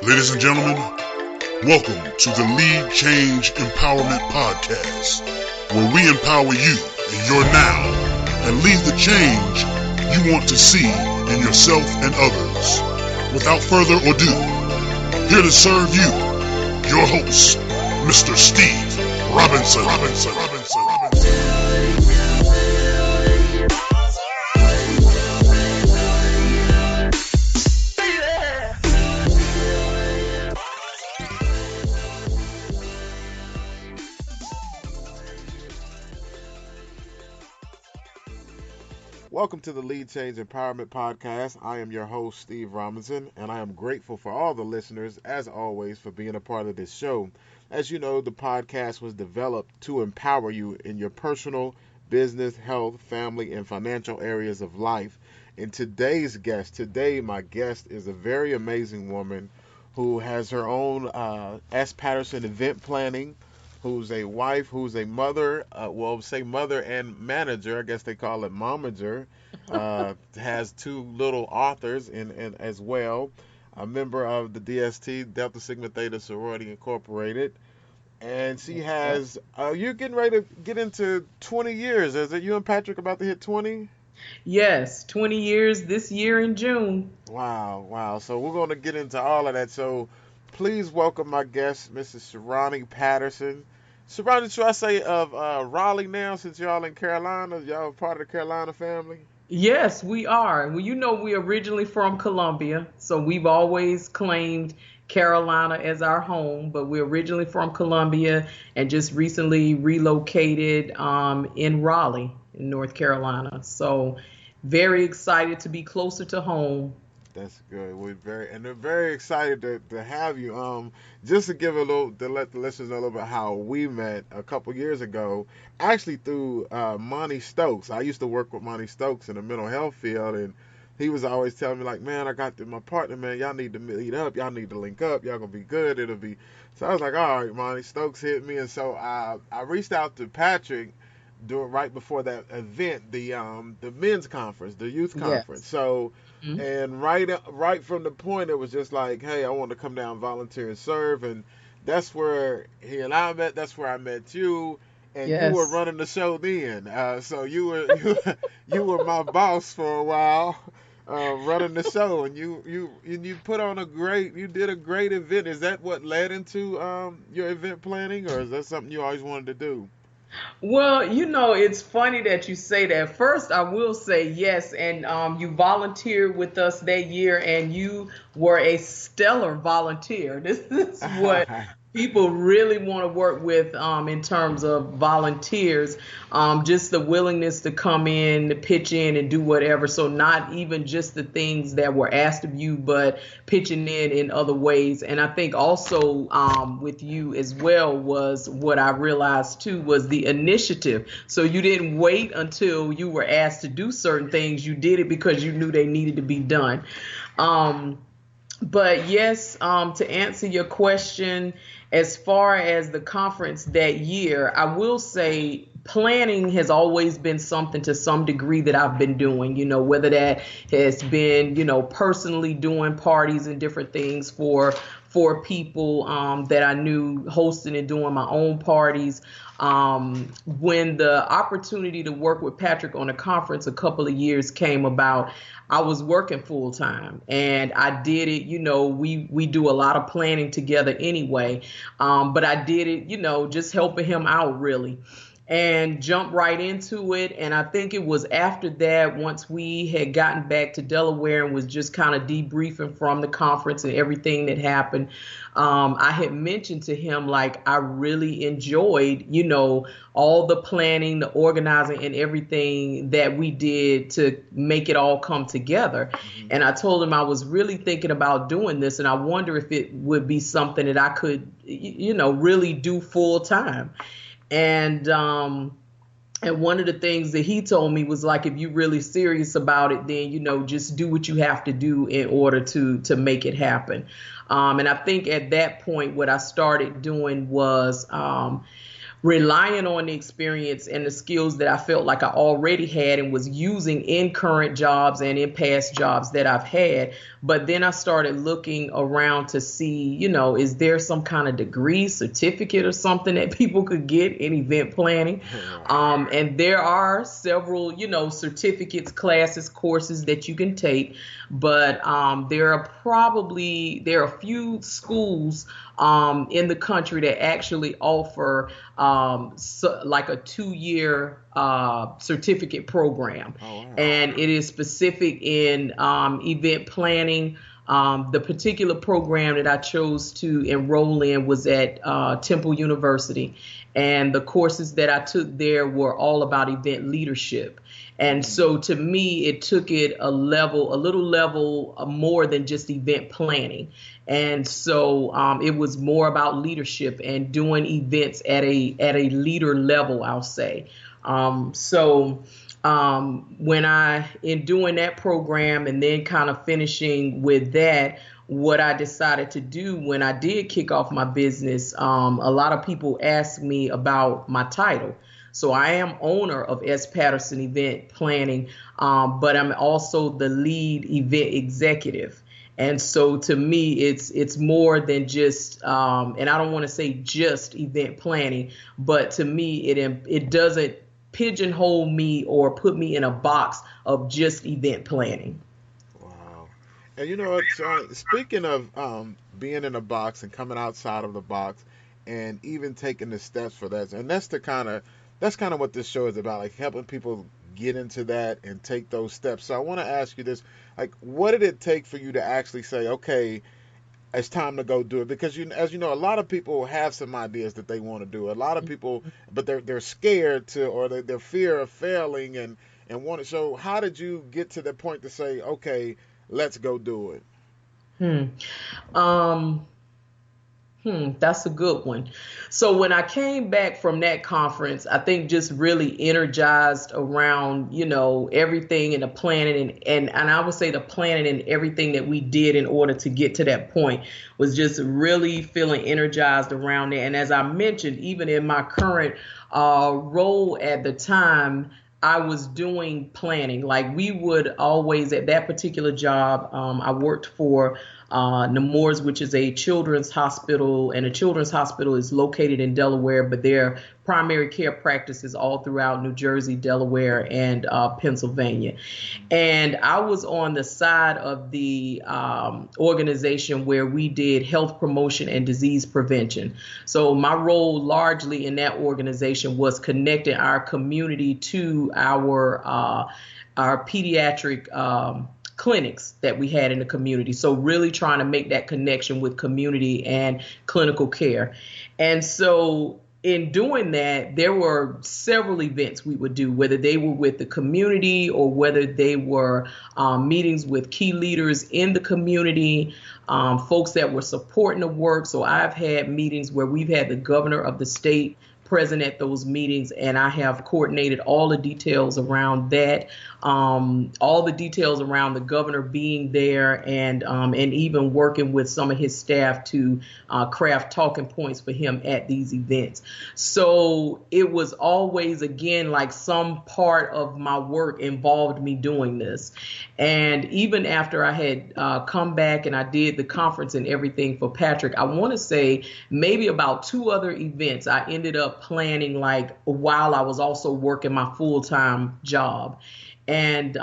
Ladies and gentlemen, welcome to the Lead Change Empowerment Podcast, where we empower you in your now and lead the change you want to see in yourself and others. Without further ado, here to serve you, your host, Mr. Steve Robinson. Welcome to the Lead Change Empowerment Podcast. I am your host, Steve Robinson, and I am grateful for all the listeners, as always, for being a part of this show. As you know, the podcast was developed to empower you in your personal, business, health, family, and financial areas of life. And my guest is a very amazing woman who has her own S. Patterson event planning, who's a wife, who's a mother, say mother and manager, I guess they call it momager, has two little authors in as well, a member of the DST, Delta Sigma Theta Sorority Incorporated, and she has, you're getting ready to get into 20 years, is it? You and Patrick about to hit 20? Yes, 20 years this year in June. Wow. So we're going to get into all of that. So please welcome my guest, Mrs. Sherani Patterson. Sherani, should I say of Raleigh now, since y'all in Carolina? Y'all part of the Carolina family? Yes, we are. Well, you know, we're originally from Columbia, so we've always claimed Carolina as our home, but we're originally from Columbia and just recently relocated in Raleigh, in North Carolina. So very excited to be closer to home. That's good. They're very excited to have you. Just to give to let the listeners know a little bit how we met a couple years ago, actually through Monty Stokes. I used to work with Monty Stokes in the mental health field, and he was always telling me like, man, I got my partner, man, y'all need to meet up, y'all need to link up, y'all gonna be good. So I was like, all right, Monty Stokes hit me, and so I reached out to Patrick right before that event, the men's conference, the youth conference. Yes. So. Mm-hmm. And right from the point, it was just like, hey, I want to come down, volunteer, and serve, and that's where he and I met. That's where I met you, and yes. You were running the show then. So you were my boss for a while, running the show, and you put on you did a great event. Is that what led into your event planning, or is that something you always wanted to do? Well, you know, it's funny that you say that. First, I will say yes, and you volunteered with us that year, and you were a stellar volunteer. This is what people really want to work with in terms of volunteers, just the willingness to come in, to pitch in and do whatever. So not even just the things that were asked of you, but pitching in other ways. And I think also with you as well was what I realized too was the initiative. So you didn't wait until you were asked to do certain things. You did it because you knew they needed to be done. But yes, to answer your question, as far as the conference that year, I will say planning has always been something to some degree that I've been doing, you know, whether that has been, you know, personally doing parties and different things for people that I knew, hosting and doing my own parties. When the opportunity to work with Patrick on a conference a couple of years came about, I was working full time and I did it, you know, we do a lot of planning together anyway. But I did it, you know, just helping him out really. And jumped right into it. And I think it was after that, once we had gotten back to Delaware and was just kind of debriefing from the conference and everything that happened, I had mentioned to him, like, I really enjoyed, you know, all the planning, the organizing and everything that we did to make it all come together. Mm-hmm. And I told him I was really thinking about doing this. And I wonder if it would be something that I could, you know, really do full time. And one of the things that he told me was like, if you're really serious about it, then, you know, just do what you have to do in order to make it happen. And I think at that point, what I started doing was relying on the experience and the skills that I felt like I already had and was using in current jobs and in past jobs that I've had. But then I started looking around to see, is there some kind of degree, certificate or something that people could get in event planning? And there are several, certificates, classes, courses that you can take. But there are a few schools in the country that actually offer like a 2-year certificate program. Oh, wow. And it is specific in event planning. The particular program that I chose to enroll in was at Temple University. And the courses that I took there were all about event leadership. And so to me, it took it a little level more than just event planning. And so it was more about leadership and doing events at a leader level, I'll say. In doing that program and then kind of finishing with that, what I decided to do when I did kick off my business, a lot of people asked me about my title. So I am owner of S. Patterson Event Planning, but I'm also the lead event executive. And so to me, it's more than just, and I don't want to say just event planning, but to me, it doesn't pigeonhole me or put me in a box of just event planning. Wow. And you know what, Sherani, speaking of being in a box and coming outside of the box and even taking the steps for that, and that's kind of what this show is about, like helping people get into that and take those steps. So I want to ask you this, like, what did it take for you to actually say, okay, it's time to go do it? Because as you know, a lot of people have some ideas that they want to do. A lot of people, but they're scared to, or they're fear of failing and want to. So how did you get to the point to say, okay, let's go do it? That's a good one. So when I came back from that conference, I think just really energized around, everything and the planning and I would say the planning and everything that we did in order to get to that point was just really feeling energized around it. And as I mentioned, even in my current role at the time, I was doing planning. Like we would always, at that particular job, I worked for Nemours, which is a children's hospital, and a children's hospital is located in Delaware, but their primary care practice is all throughout New Jersey, Delaware, and Pennsylvania. And I was on the side of the organization where we did health promotion and disease prevention. So my role largely in that organization was connecting our community to our pediatric clinics that we had in the community. So really trying to make that connection with community and clinical care. And so in doing that, there were several events we would do, whether they were with the community or whether they were meetings with key leaders in the community, folks that were supporting the work. So I've had meetings where we've had the governor of the state present at those meetings, and I have coordinated all the details around that, all the details around the governor being there, and even working with some of his staff to craft talking points for him at these events. So it was always, again, like some part of my work involved me doing this. And even after I had come back and I did the conference and everything for Patrick, I want to say maybe about 2 other events I ended up planning, like while I was also working my full-time job. And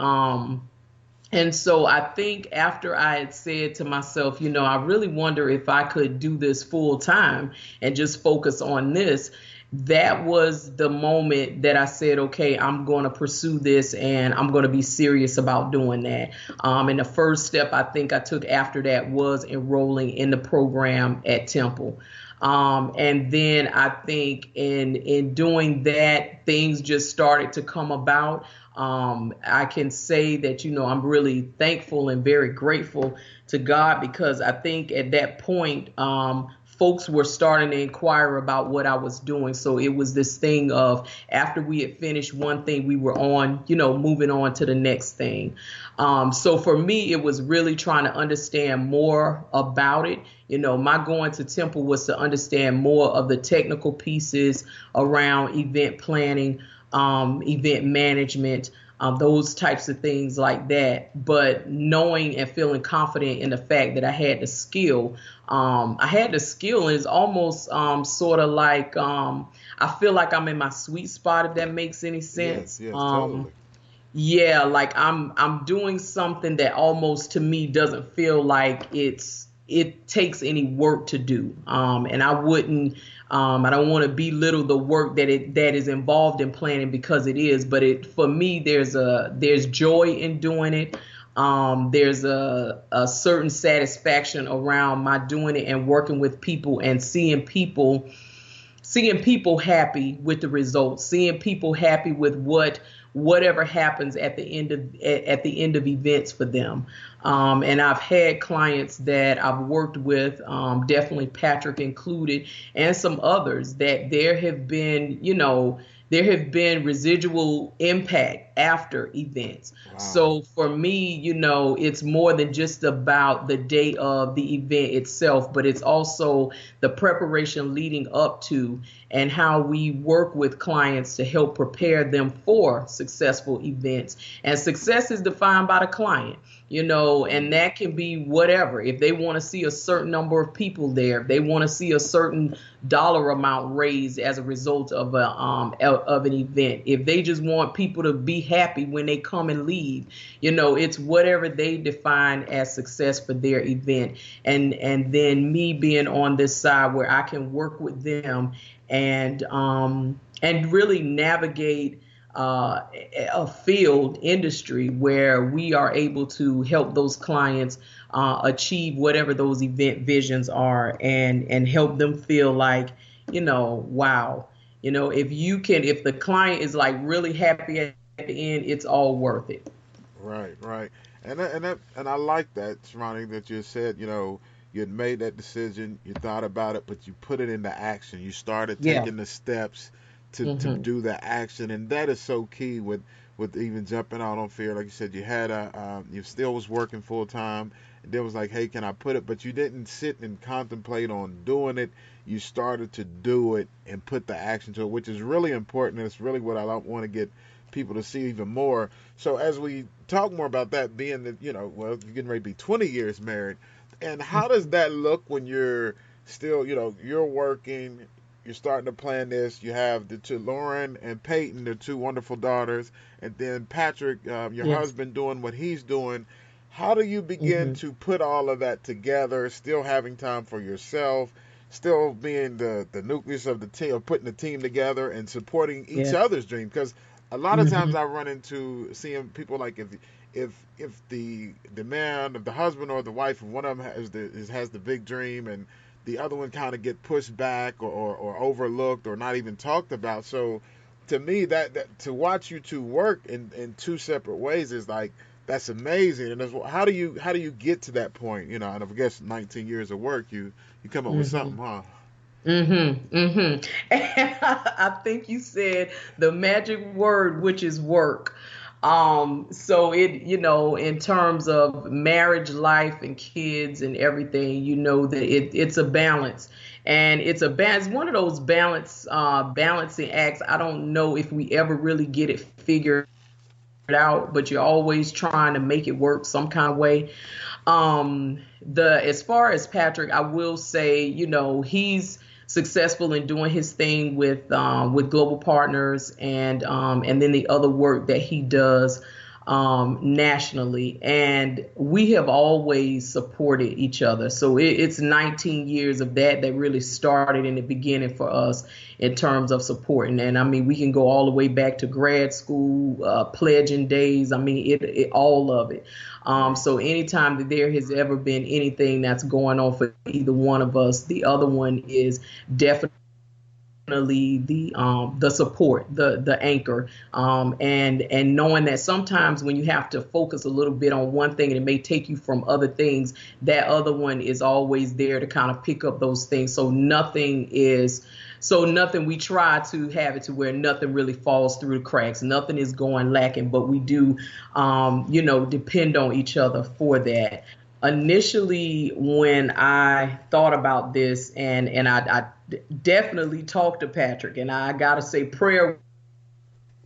so I think after I had said to myself, I really wonder if I could do this full time and just focus on this. That was the moment that I said, okay, I'm going to pursue this and I'm going to be serious about doing that. And the first step I think I took after that was enrolling in the program at Temple. And then I think in doing that, things just started to come about. I can say that, I'm really thankful and very grateful to God, because I think at that point, folks were starting to inquire about what I was doing. So it was this thing of after we had finished one thing, we were on, moving on to the next thing. So for me, it was really trying to understand more about it. My going to Temple was to understand more of the technical pieces around event planning, event management, those types of things like that. But knowing and feeling confident in the fact that I had the skill, is almost sort of like I feel like I'm in my sweet spot, if that makes any sense. Yes, totally. Yeah, like I'm doing something that almost to me doesn't feel like it takes any work to do. And I don't want to belittle the work that is involved in planning, because it is, but for me there's joy in doing it. There's a certain satisfaction around my doing it and working with people and seeing people happy with the results, seeing people happy with whatever happens at the end of events for them. And I've had clients that I've worked with, definitely Patrick included, and some others, that there have been residual impact after events. Wow. So for me, it's more than just about the day of the event itself, but it's also the preparation leading up to, and how we work with clients to help prepare them for successful events. And success is defined by the client, and that can be whatever. If they want to see a certain number of people there, if they want to see a certain dollar amount raised as a result of an event, if they just want people to be happy when they come and leave, it's whatever they define as success for their event. And then me being on this side where I can work with them and really navigate a field industry where we are able to help those clients achieve whatever those event visions are, and help them feel like, wow, if the client is like really happy at the end, it's all worth it. Right. And I like that, Sherani, that you said, you had made that decision, you thought about it, but you put it into action. You started taking the steps to do the action, and that is so key with even jumping out on fear. Like you said, you had you still was working full time, and then was like, hey, can I put it? But you didn't sit and contemplate on doing it. You started to do it and put the action to it, which is really important, and it's really what I want to get people to see even more. So as we talk more about that, being that you're getting ready to be 20 years married, and how does that look when you're still you're working? You're starting to plan this. You have the two, Lauren and Peyton, the two wonderful daughters, and then Patrick, your husband, doing what he's doing. How do you begin to put all of that together, still having time for yourself, still being the nucleus of the team, of putting the team together and supporting each other's dream? Because a lot of times I run into seeing people like if the man, if the husband or the wife of one of them has the big dream, and the other one kind of get pushed back or overlooked or not even talked about. So to me, that to watch you two work in two separate ways is like, that's amazing. And how do you get to that point? And I guess 19 years of work, you come up with something, huh? I think you said the magic word, which is work. So it, in terms of marriage life and kids and everything, that it's a balance, and it's one of those balancing acts. I don't know if we ever really get it figured out, but you're always trying to make it work some kind of way. As far as Patrick, I will say, he's successful in doing his thing with Global Partners, and then the other work that he does nationally, and we have always supported each other. So it's 19 years of that really started in the beginning for us in terms of supporting. And I mean, we can go all the way back to grad school, pledging days. I mean, it all of it. So anytime that there has ever been anything that's going on for either one of us, the other one is definitely definitely the support, the anchor, and knowing that sometimes when you have to focus a little bit on one thing and it may take you from other things, that other one is always there to kind of pick up those things. So nothing, we try to have it to where nothing really falls through the cracks. Nothing is going lacking, but we do, depend on each other for that. Initially, when I thought about this, and I definitely talked to Patrick, and I gotta say, prayer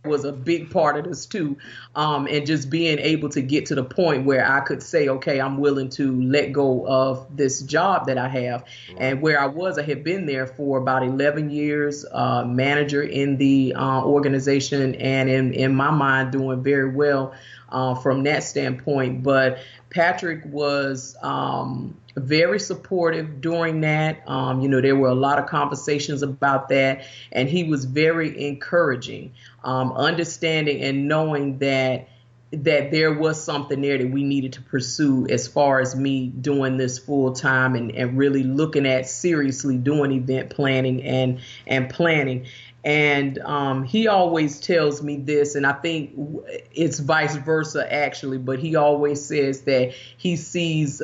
was a big part of this too. And just being able to get to the point where I could say, okay, I'm willing to let go of this job that I have. Right. And where I had been there for about 11 years, manager in the organization, and in my mind, doing very well from that standpoint. But Patrick was very supportive during that. There were a lot of conversations about that, and he was very encouraging, understanding and knowing that there was something there that we needed to pursue as far as me doing this full time, and really looking at seriously doing event planning and planning. And he always tells me this, and I think it's vice versa actually, but he always says that he sees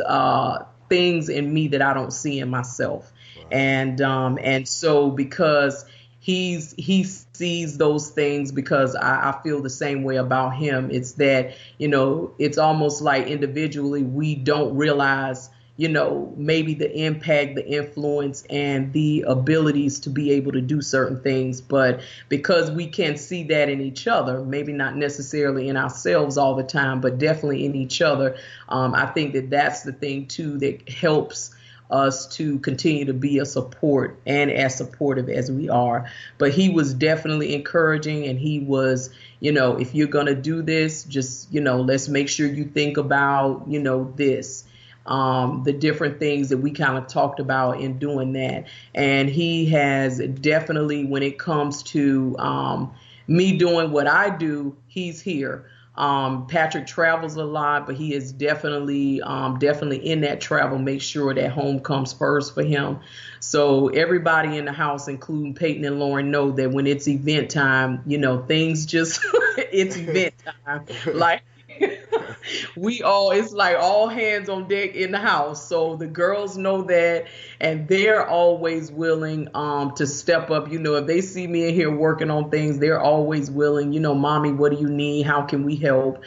things in me that I don't see in myself. Wow. And so because he sees those things, because I feel the same way about him. It's that, it's almost like individually we don't realize, maybe the impact, the influence, and the abilities to be able to do certain things. But because we can see that in each other, maybe not necessarily in ourselves all the time, but definitely in each other, I think that that's the thing too that helps us to continue to be a support and as supportive as we are. But he was definitely encouraging, and he was, if you're going to do this, just, let's make sure you think about, this. The different things that we kind of talked about in doing that. And he has definitely, when it comes to me doing what I do, he's here. Patrick travels a lot, but he is definitely in that travel, make sure that home comes first for him. So everybody in the house, including Peyton and Lauren, know that when it's event time, things just, it's event time. Like, it's like all hands on deck in the house. So the girls know that, and they're always willing to step up. If they see me in here working on things, they're always willing, mommy, what do you need? How can we help?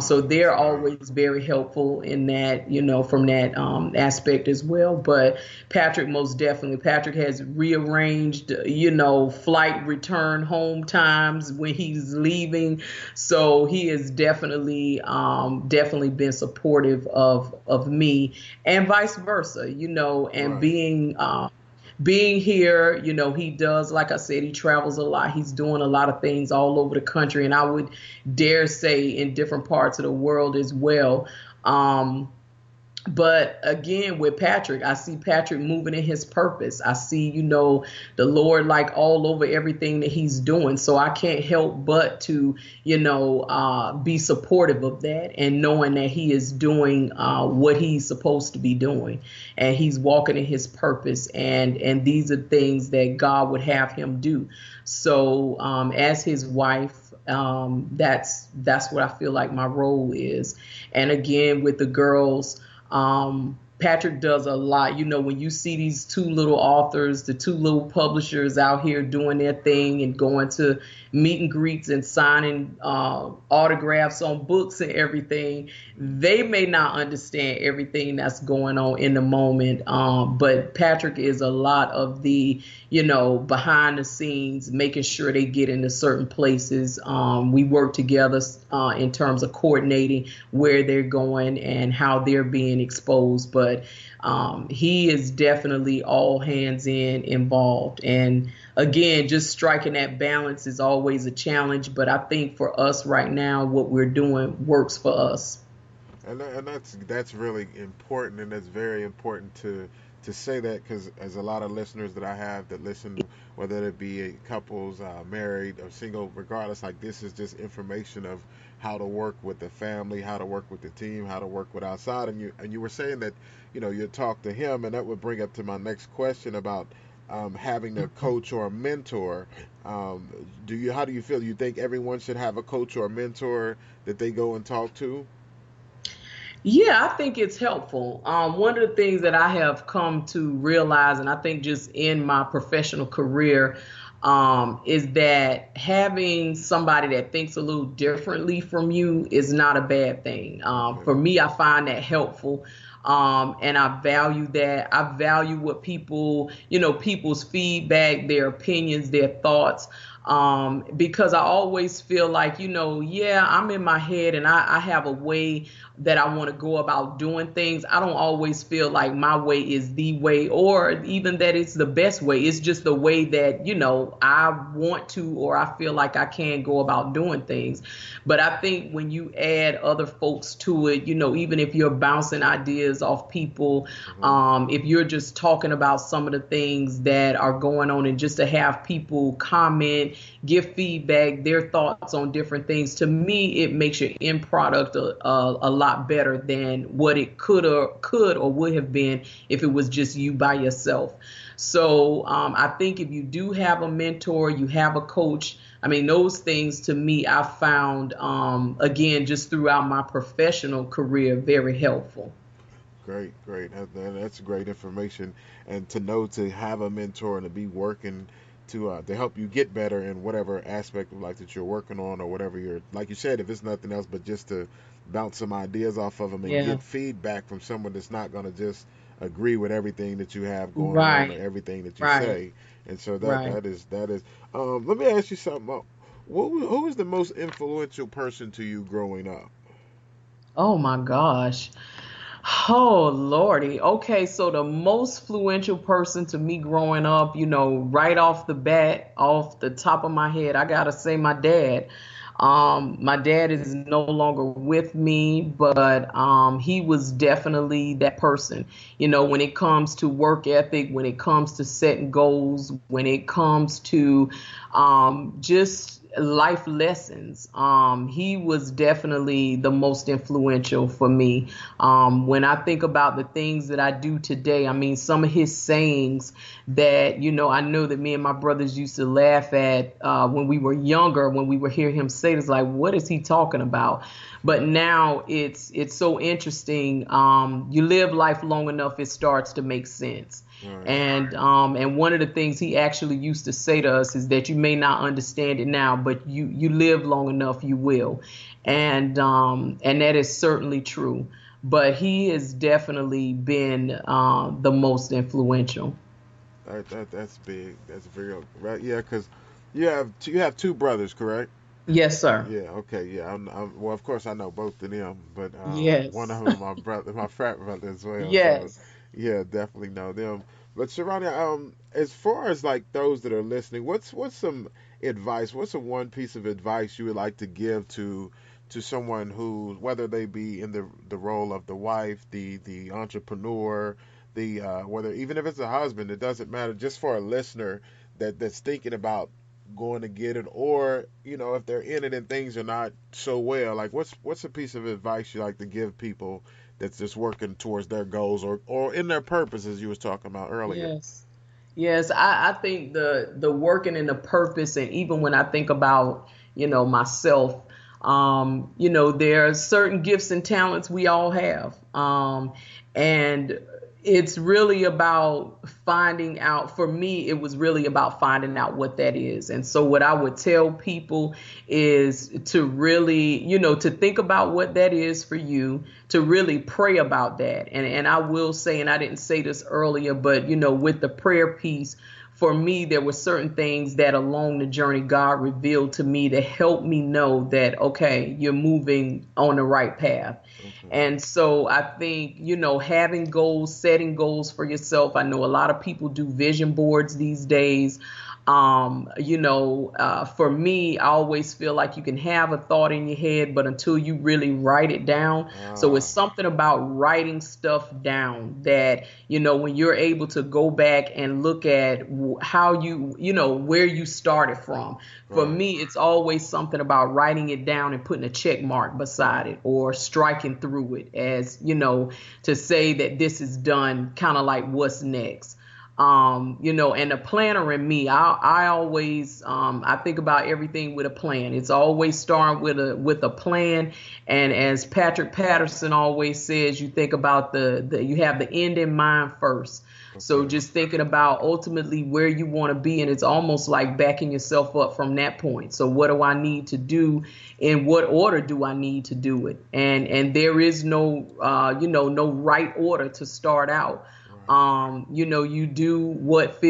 So they're always very helpful in that, from that aspect as well. But Patrick, most definitely, Patrick has rearranged, flight return home times when he's leaving. So he is definitely been supportive of me, and vice versa, and Right. being here, he does, like I said, he travels a lot. He's doing a lot of things all over the country, and I would dare say in different parts of the world as well. But again, with Patrick, I see Patrick moving in his purpose. I see, the Lord like all over everything that he's doing. So I can't help but to, be supportive of that, and knowing that he is doing what he's supposed to be doing, and he's walking in his purpose. And these are things that God would have him do. So as his wife, that's what I feel like my role is. And again, with the girls, Patrick does a lot. When you see these two little authors, the two little publishers out here doing their thing and going to meet and greets and signing autographs on books and everything, they may not understand everything that's going on in the moment. But Patrick is a lot of the, behind the scenes, making sure they get into certain places. We work together in terms of coordinating where they're going and how they're being exposed. But he is definitely all hands involved. And again, just striking that balance is always a challenge. But I think for us right now, what we're doing works for us. And that's really important, and that's very important to say that, because as a lot of listeners that I have that listen, whether it be couples, married or single, regardless, like, this is just information of how to work with the family, how to work with the team, how to work with outside. And you were saying that you talk to him, and that would bring up to my next question about having a coach or a mentor. How do you feel? You think everyone should have a coach or a mentor that they go and talk to? Yeah, I think it's helpful. One of the things that I have come to realize, and I think just in my professional career, is that having somebody that thinks a little differently from you is not a bad thing. Okay. For me, I find that helpful. And I value that. I value what people, people's feedback, their opinions, their thoughts. Because I always feel like, yeah, I'm in my head and I have a way that I want to go about doing things. I don't always feel like my way is the way or even that it's the best way. It's just the way that, I want to or I feel like I can go about doing things. But I think when you add other folks to it, even if you're bouncing ideas off people, if you're just talking about some of the things that are going on and just to have people comment, give feedback, their thoughts on different things, to me, it makes your end product a lot better than what it could or would have been if it was just you by yourself. So I think if you do have a mentor, you have a coach, I mean, those things to me, I found, again, just throughout my professional career, very helpful. Great, great. That's great information, and to know to have a mentor and to be working to help you get better in whatever aspect of life that you're working on or whatever you're, like you said, if it's nothing else but just to bounce some ideas off of them and Yeah. get feedback from someone that's not going to just agree with everything that you have going on or Right, everything that you right, say. And so right. that is. Let me ask you something. Who was the most influential person to you growing up? Oh my gosh. Oh Lordy. Okay, so the most influential person to me growing up, right off the bat, off the top of my head, I gotta say my dad. My dad is no longer with me, but he was definitely that person. When it comes to work ethic, when it comes to setting goals, when it comes to just life lessons, he was definitely the most influential for me. When I think about the things that I do today, I mean, some of his sayings that, I know that me and my brothers used to laugh at when we were younger, when we would hear him say this, like, what is he talking about? But now it's so interesting. You live life long enough, it starts to make sense. Right. And one of the things he actually used to say to us is that you may not understand it now, but you live long enough, you will. And that is certainly true. But he has definitely been the most influential. That's big. That's very right. Yeah, because you have two brothers, correct? Yes, sir. Yeah. Okay. Yeah. Well, of course, I know both of them, but one of Yes. them my brother, my frat brother as well. So Yes. yeah, definitely know them. But Sharani, as far as like those that are listening, what's some advice? What's the one piece of advice you would like to give to someone who, whether they be in the role of the wife, the entrepreneur, the whether even if it's a husband, it doesn't matter. Just for a listener that's thinking about going to get it, or if they're in it and things are not so well, like what's a piece of advice you like to give people that's just working towards their goals or in their purpose, as you was talking about earlier. Yes. Yes, I think the working and the purpose, and even when I think about, myself, there are certain gifts and talents we all have. And it's really about finding out, for me, it was really about finding out what that is. And so what I would tell people is to really, to think about what that is for you, to really pray about that. And I will say, and I didn't say this earlier, but with the prayer piece, for me, there were certain things that along the journey God revealed to me to help me know that, okay, you're moving on the right path. Okay. And so I think, having goals, setting goals for yourself. I know a lot of people do vision boards these days. For me, I always feel like you can have a thought in your head, but until you really write it down. So it's Ah. something about writing stuff down that, when you're able to go back and look at how where you started from. For Right. me, it's always something about writing it down and putting a check mark beside it or striking through it as, to say that this is done, kind of like what's next. And the planner in me, I always, I think about everything with a plan. It's always starting with a plan. And as Patrick Patterson always says, you think about you have the end in mind first. So just thinking about ultimately where you want to be, and it's almost like backing yourself up from that point. So what do I need to do? In what order do I need to do it? And there is no no right order to start out. You do what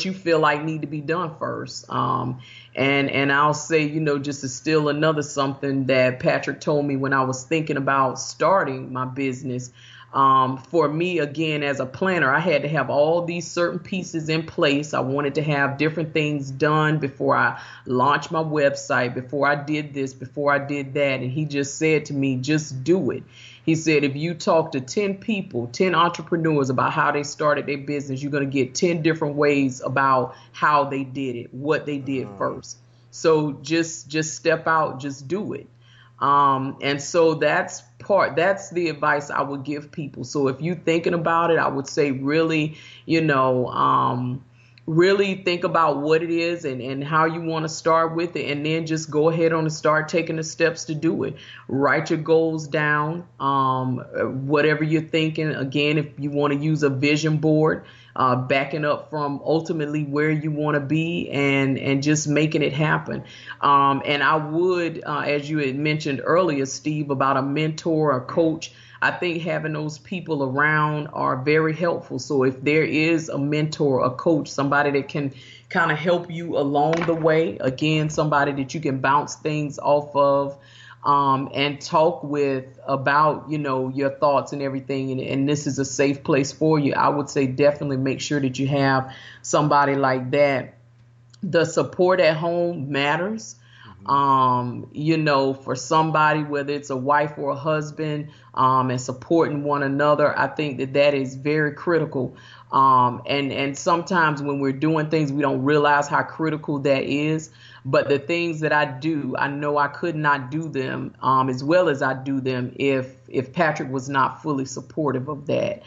you feel like need to be done first. And I'll say, just to steal another something that Patrick told me when I was thinking about starting my business. For me, again, as a planner, I had to have all these certain pieces in place. I wanted to have different things done before I launched my website, before I did this, before I did that. And he just said to me, just do it. He said, if you talk to 10 people, 10 entrepreneurs about how they started their business, you're going to get 10 different ways about how they did it, what they did first. So just step out, just do it. And so that's the advice I would give people. So if you're thinking about it, I would say really, really think about what it is and how you want to start with it, and then just go ahead on and start taking the steps to do it. Write your goals down, whatever you're thinking. Again, if you want to use a vision board, backing up from ultimately where you want to be and just making it happen. And I would, as you had mentioned earlier, Steve, about a mentor or coach, I think having those people around are very helpful. So if there is a mentor, a coach, somebody that can kind of help you along the way, again, somebody that you can bounce things off of, and talk with about, your thoughts and everything. And this is a safe place for you. I would say definitely make sure that you have somebody like that. The support at home matters. For somebody, whether it's a wife or a husband, and supporting one another, I think that is very critical. And sometimes when we're doing things, we don't realize how critical that is. But the things that I do, I know I could not do them as well as I do them if Patrick was not fully supportive of that.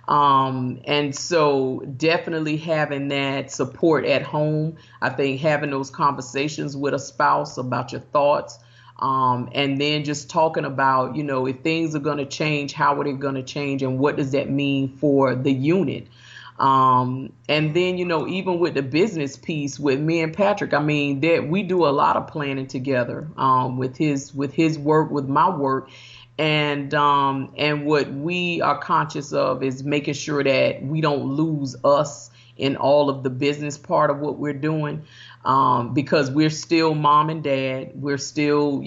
And so definitely having that support at home. I think having those conversations with a spouse about your thoughts, and then just talking about, if things are going to change, how are they going to change, and what does that mean for the unit? And then, even with the business piece with me and Patrick, I mean, that we do a lot of planning together, with his work, with my work. And what we are conscious of is making sure that we don't lose us in all of the business part of what we're doing, because we're still mom and dad. We're still,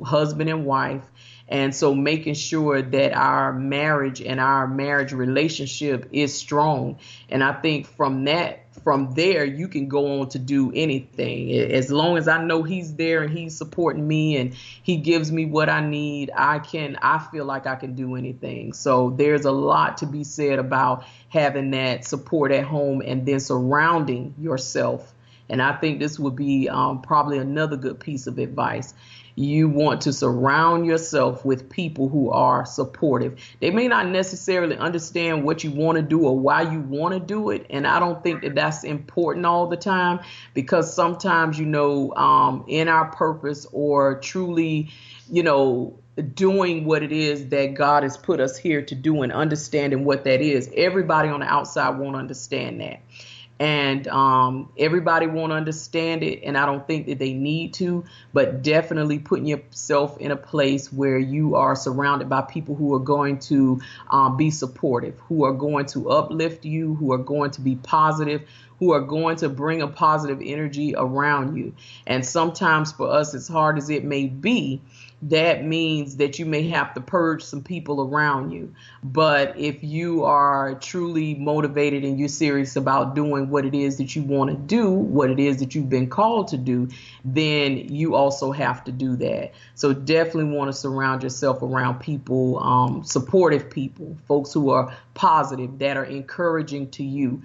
husband and wife. And so making sure that our marriage and our marriage relationship is strong. And I think from there, you can go on to do anything. As long as I know he's there and he's supporting me and he gives me what I need, I feel like I can do anything. So there's a lot to be said about having that support at home and then surrounding yourself. And I think this would be probably another good piece of advice. You want to surround yourself with people who are supportive. They may not necessarily understand what you want to do or why you want to do it. And I don't think that that's important all the time, because sometimes, in our purpose or truly, doing what it is that God has put us here to do and understanding what that is, everybody on the outside won't understand that. And everybody won't understand it, and I don't think that they need to, but definitely putting yourself in a place where you are surrounded by people who are going to be supportive, who are going to uplift you, who are going to be positive, who are going to bring a positive energy around you. And sometimes for us, as hard as it may be, that means that you may have to purge some people around you. But if you are truly motivated and you're serious about doing what it is that you want to do, what it is that you've been called to do, then you also have to do that. So definitely want to surround yourself around people, supportive people, folks who are positive, that are encouraging to you.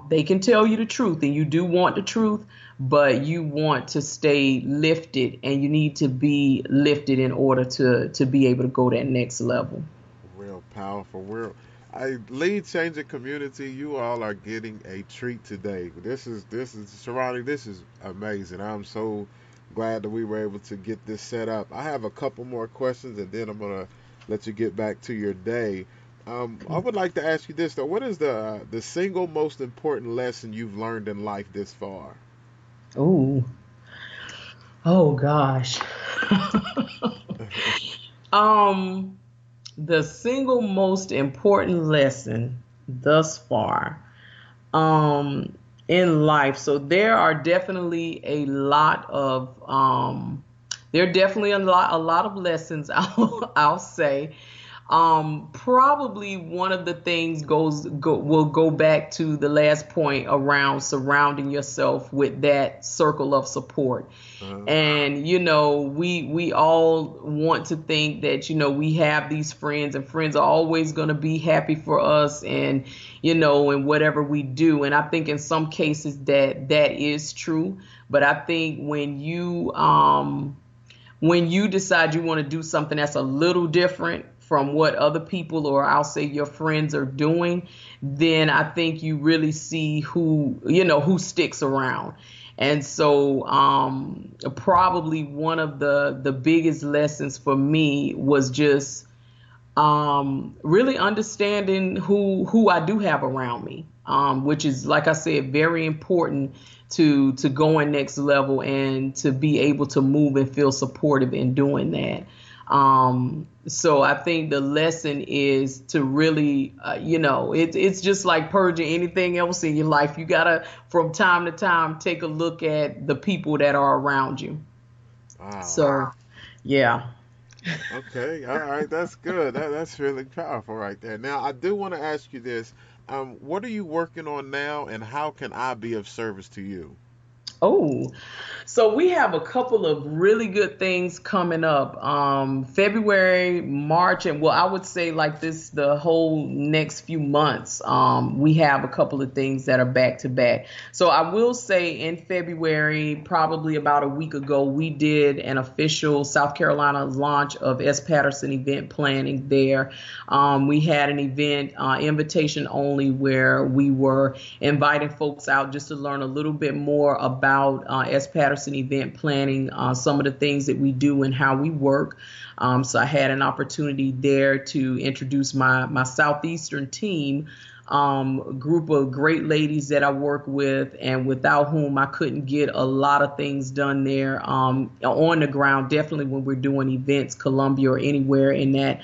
They can tell you the truth, and you do want the truth, but you want to stay lifted, and you need to be lifted in order to be able to go that next level. Real powerful. I lead changing community. You all are getting a treat today. This is Sherani. This is amazing. I'm so glad that we were able to get this set up. I have a couple more questions, and then I'm gonna let you get back to your day. I would like to ask you this though. What is the single most important lesson you've learned in life this far? Ooh. Oh gosh. um, the single most important lesson thus far, in life. So there are definitely a lot of there are definitely a lot of lessons I'll say. Probably one of the things will go back to the last point around surrounding yourself with that circle of support. Uh, And we all want to think that we have these friends, and friends are always going to be happy for us, and and whatever we do. And I think in some cases that is true, but I think when you decide you want to do something that's a little different from what other people, or I'll say your friends, are doing, then I think you really see who sticks around. And so probably one of the biggest lessons for me was just really understanding who I do have around me, which is, like I said, very important to going next level and to be able to move and feel supportive in doing that. So I think the lesson is to really, it's just like purging anything else in your life. You gotta, from time to time, take a look at the people that are around you. wow. So, yeah. Okay, all right, that's good. That's really powerful right there. Now, I do want to ask you this. What are you working on now, and how can I be of service to you? Oh, so we have a couple of really good things coming up. February, March, and well, I would say like this, the whole next few months. We have a couple of things that are back to back. So I will say in February, probably about a week ago, we did an official South Carolina launch of Patterson event planning there. We had an event, invitation only, where we were inviting folks out just to learn a little bit more about Patterson event planning, some of the things that we do and how we work. So I had an opportunity there to introduce my Southeastern team, group of great ladies that I work with, and without whom I couldn't get a lot of things done there on the ground, definitely when we're doing events, Columbia or anywhere in that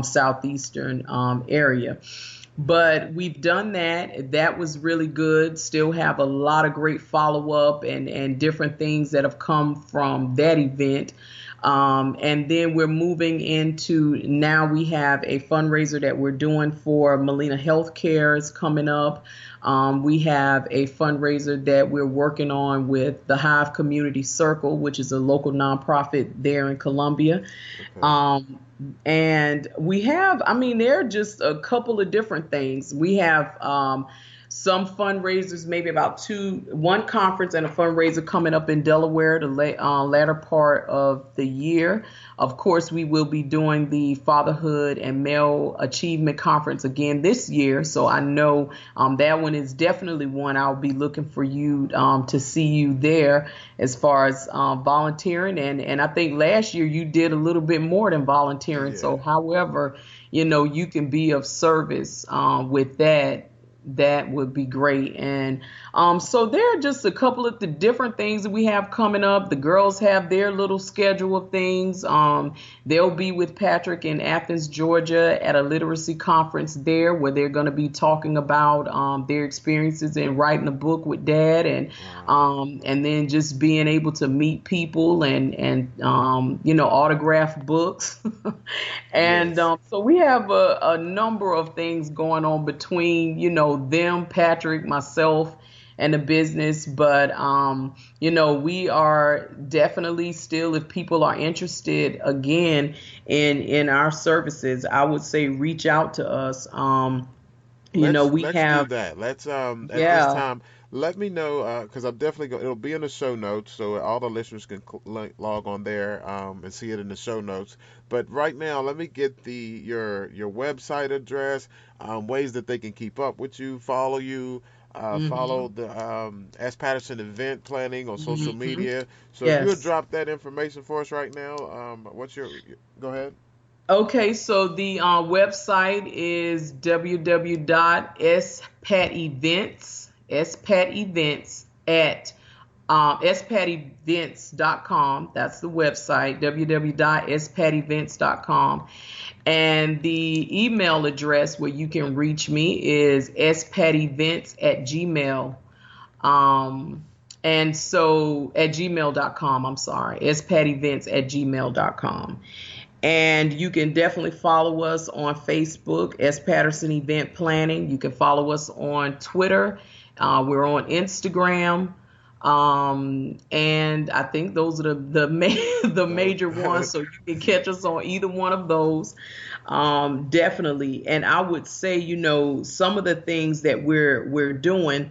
Southeastern area. But we've done that. That was really good. Still have a lot of great follow up and different things that have come from that event. And then we're moving into, now we have a fundraiser that we're doing for Molina Healthcare is coming up. We have a fundraiser that we're working on with the Hive Community Circle, which is a local nonprofit there in Columbia. Okay. And we have, I mean, there are just a couple of different things. We have some fundraisers, maybe one conference and a fundraiser coming up in Delaware the latter part of the year. Of course, we will be doing the Fatherhood and Male Achievement Conference again this year. So I know that one is definitely one I'll be looking for you to see you there as far as volunteering. And I think last year you did a little bit more than volunteering. Yeah. So however, you can be of service with that would be great. And so there are just a couple of the different things that we have coming up. The girls have their little schedule of things. They'll be with Patrick in Athens, Georgia at a literacy conference there, where they're going to be talking about their experiences in writing a book with dad, Wow. and then just being able to meet people and autograph books. And Yes. so we have a number of things going on between, them, Patrick, myself, and the business. But, we are definitely still, if people are interested again in our services, I would say reach out to us. Let's We let's do have, that. Let's at this yeah. time let me know because I'm definitely going. It'll be in the show notes, so all the listeners can log on there and see it in the show notes. But right now, let me get your website address, ways that they can keep up with you, follow you. Follow Hmm. the S. Patterson event planning on social Hmm. media. So if you would Yes. drop that information for us right now, what's your? Go ahead. Okay, so the website is www.spatevents at spatevents.com. That's the website, www.spatevents.com. And the email address where you can reach me is spatevents@gmail. Um, and so at gmail.com, I'm sorry, spatevents@gmail.com. And you can definitely follow us on Facebook as Patterson Event Planning. You can follow us on Twitter. We're on Instagram. And I think those are the Those. major ones. So you can catch us on either one of those. Definitely. And I would say, some of the things that we're doing,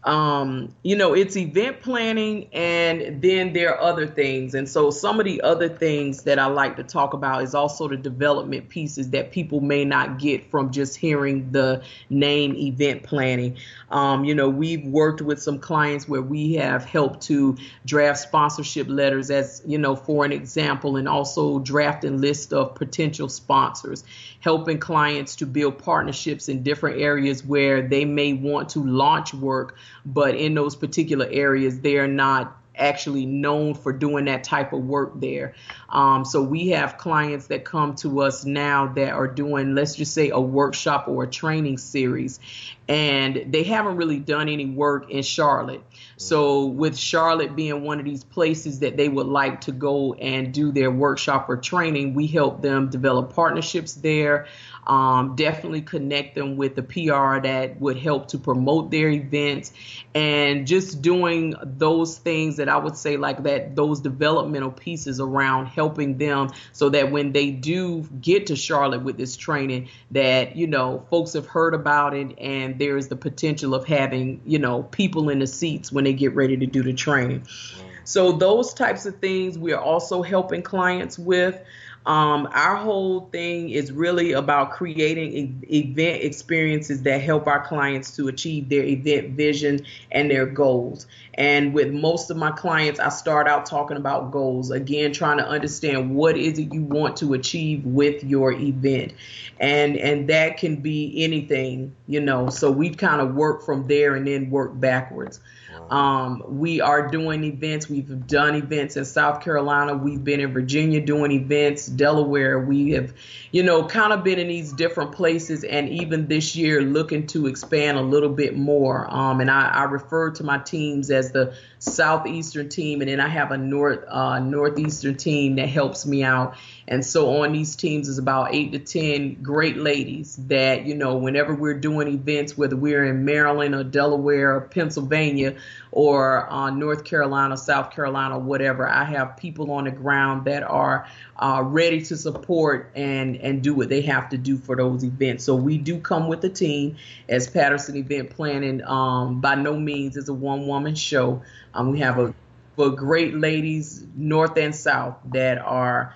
it's event planning, and then there are other things. And so some of the other things that I like to talk about is also the development pieces that people may not get from just hearing the name event planning. We've worked with some clients where we have helped to draft sponsorship letters, as for an example, and also drafting list of potential sponsors, helping clients to build partnerships in different areas where they may want to launch work, but in those particular areas, they are not actually known for doing that type of work there. So we have clients that come to us now that are doing, let's just say, a workshop or a training series, and they haven't really done any work in Charlotte. So with Charlotte being one of these places that they would like to go and do their workshop or training, we help them develop partnerships there. Definitely connect them with the PR that would help to promote their events, and just doing those things that I would say, like that, those developmental pieces around helping them so that when they do get to Charlotte with this training, that, folks have heard about it, and there is the potential of having, people in the seats when they get ready to do the training. Wow. So those types of things we are also helping clients with. Our whole thing is really about creating event experiences that help our clients to achieve their event vision and their goals. And with most of my clients, I start out talking about goals. Again, trying to understand what is it you want to achieve with your event. And that can be anything, So we kind of work from there and then work backwards. Wow. We are doing events. We've done events in South Carolina. We've been in Virginia doing events, Delaware. We have, kind of been in these different places, and even this year looking to expand a little bit more. And I refer to my teams as the Southeastern team, and then I have a Northeastern team that helps me out. And so on these teams is about 8 to 10 great ladies that, whenever we're doing events, whether we're in Maryland or Delaware or Pennsylvania or North Carolina, South Carolina, whatever, I have people on the ground that are ready to support and do what they have to do for those events. So we do come with a team as Patterson Event Planning. By no means is a one-woman show. We have great ladies, North and South, that are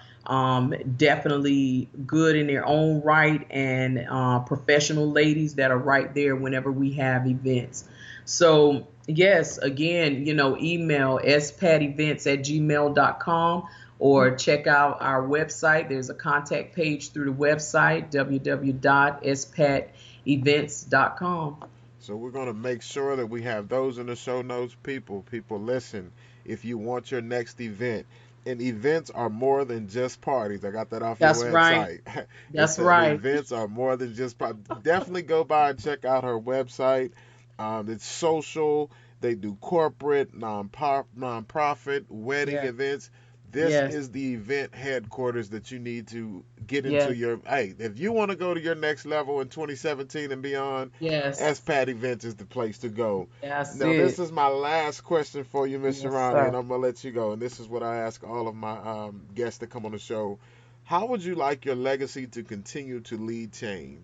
definitely good in their own right, and professional ladies that are right there whenever we have events. So yes, again, email spatevents@gmail.com, or check out our website. There's a contact page through the website, www.spatevents.com. So we're going to make sure that we have those in the show notes. People, listen. If you want your next event, and events are more than just parties. I got that off your That's right. website. It That's said right. events are more than just parties. Definitely go by and check out her website. It's social. They do corporate, nonprofit, wedding Yes. events. This Yes. is the event headquarters that you need to get into Yes. your. Hey, if you want to go to your next level in 2017 and beyond, Yes. SPAT Events is the place to go. That's Now, this it. is my last question for you, Miss Yes, Sherani, and sir. I'm going to let you go. And this is what I ask all of my guests that come on the show. How would you like your legacy to continue to lead change?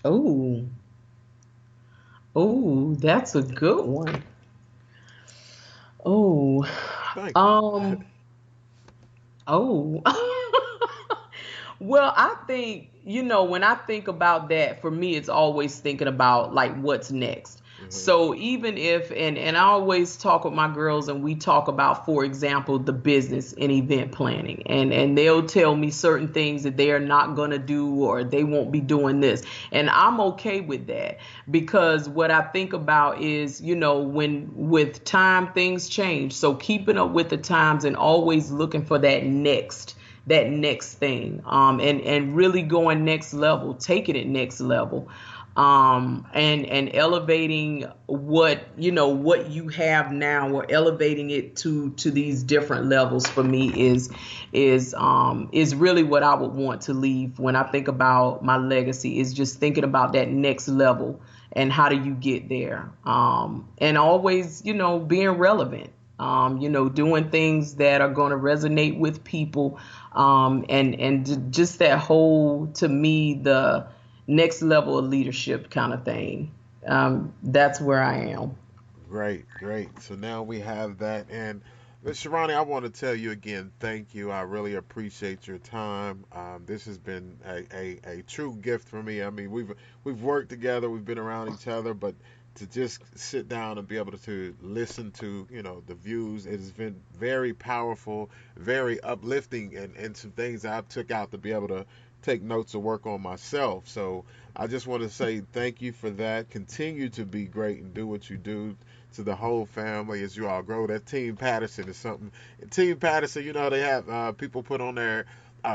Oh. Oh, that's a good one. Oh, Thank you. um, oh. Well, I think, when I think about that, for me, it's always thinking about like what's next. Hmm. So even if, and I always talk with my girls and we talk about, for example, the business and event planning, and they'll tell me certain things that they are not going to do or they won't be doing this. And I'm okay with that because what I think about is, when with time things change. So keeping up with the times and always looking for that next thing, and really going next level, taking it next level, and elevating what you have now, or elevating it to these different levels, for me is really what I would want to leave. When I think about my legacy, is just thinking about that next level and how do you get there, and always being relevant, doing things that are going to resonate with people, and just that whole, to me, the next level of leadership kind of thing. That's where I am. Great, great. So now we have that. And Miss Sherani, I want to tell you again, thank you. I really appreciate your time. This has been a true gift for me. I mean, we've worked together, we've been around each other, but to just sit down and be able to listen to, the views, it has been very powerful, very uplifting, and some things I took out to be able to take notes and work on myself. So I just want to say thank you for that. Continue to be great and do what you do to the whole family as you all grow. That Team Patterson is something. Team Patterson, they have people put on their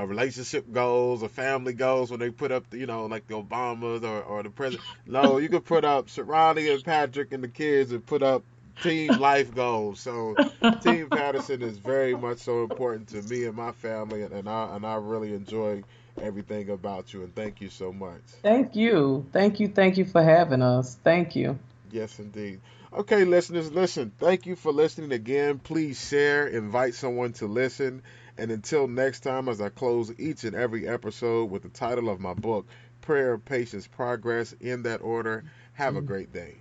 relationship goals or family goals when they put up, like the Obamas or the president. No, you could put up Sherani and Patrick and the kids and put up team life goals. So Team Patterson is very much so important to me and my family, and I really enjoy everything about you, and thank you so much. Thank you for having us. Thank you. Yes, indeed. Okay, listeners, listen. Thank you for listening again. Please share, invite someone to listen. And until next time, as I close each and every episode with the title of my book, Prayer, Patience, Progress, in that order, have a great day.